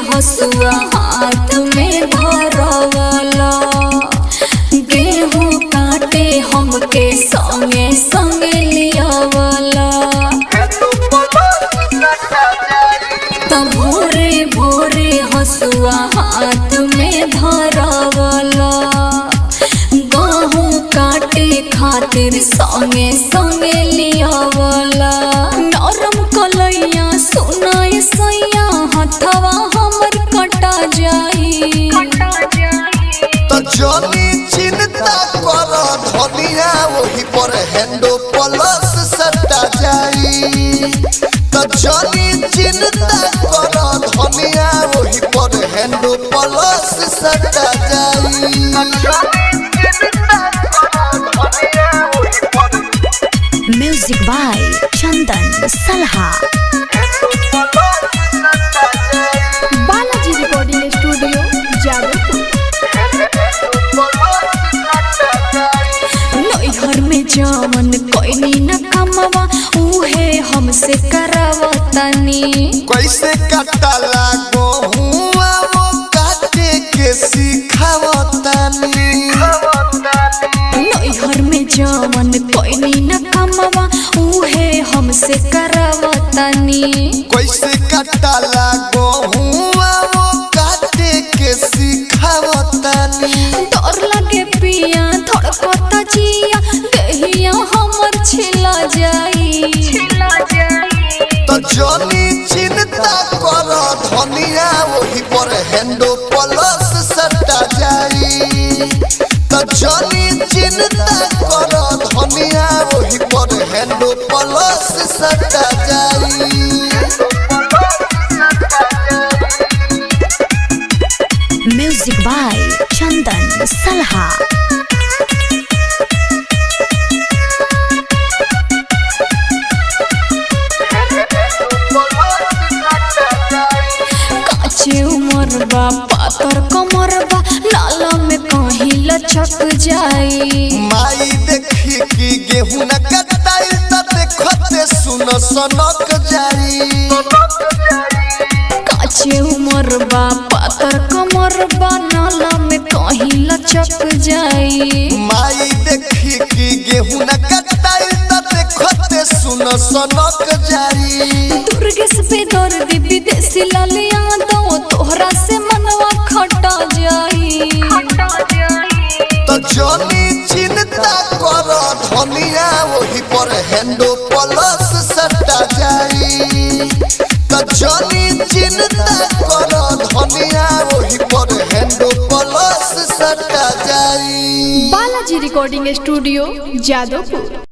हसुआ हाथ में धरवला गेहूं काटे हमके संगे संगे लियावला तब भोरे भोरे हसुआ हाथ में धरवला गेहूं काटे खातिर संगे संगे लियावला नरम कलैया सुनाए सैया हथवा हमर कटा जाई तो जनी चिंता कर धनिया वही पर हैंडो प्लस सटा जाई तो जनी चिंता कर धनिया वही पर हैंडो प्लस सटा जाई म्यूजिक बाय चंदन सलहा। Balaji recording studio Jadavpur. नैहर में जवन कोई न कमवा उहे हमसे करावतनी कैसे कटला गेहुआ वो काटे के सिखावतनी नैहर में जवन कोई न कमवा उहे हमसे करावतनी कैसे कटला गेहुआ वो काटे के सिखावतनी डर लगे पिया धड़कता जिया देहिया हमर छिला जाई तो जनी चिंता कर धनिया वही पर हैंडो प्लस सटा जाई तो जनी चिंता कर धनिया वही पर हैंडो प्लस सटा जाई म्यूजिक बाय चंदन सलहा। काचे उमर बा पातर कमर बा नाला में कहीं लचक जाई माई देखी कि गेहूं न कटाई त देखते सुन सनक जाई काचे उमर बा पातर कमर बा नाला में कहीं लचक जाई माई देखी कि गेहूं न कटाई त देखते सुन सनक जाई दुर्गेश पे दर्द विदेशी लालिया दो तोहरा से मनवा खटा जाई तो जनी चिंता कर धनिया वही पर हैंडो प्लस सटा जाई तो जनी चिंता कर धनिया वही पर हैंडो प्लस सटा जाई। Balaji recording studio Jadavpur.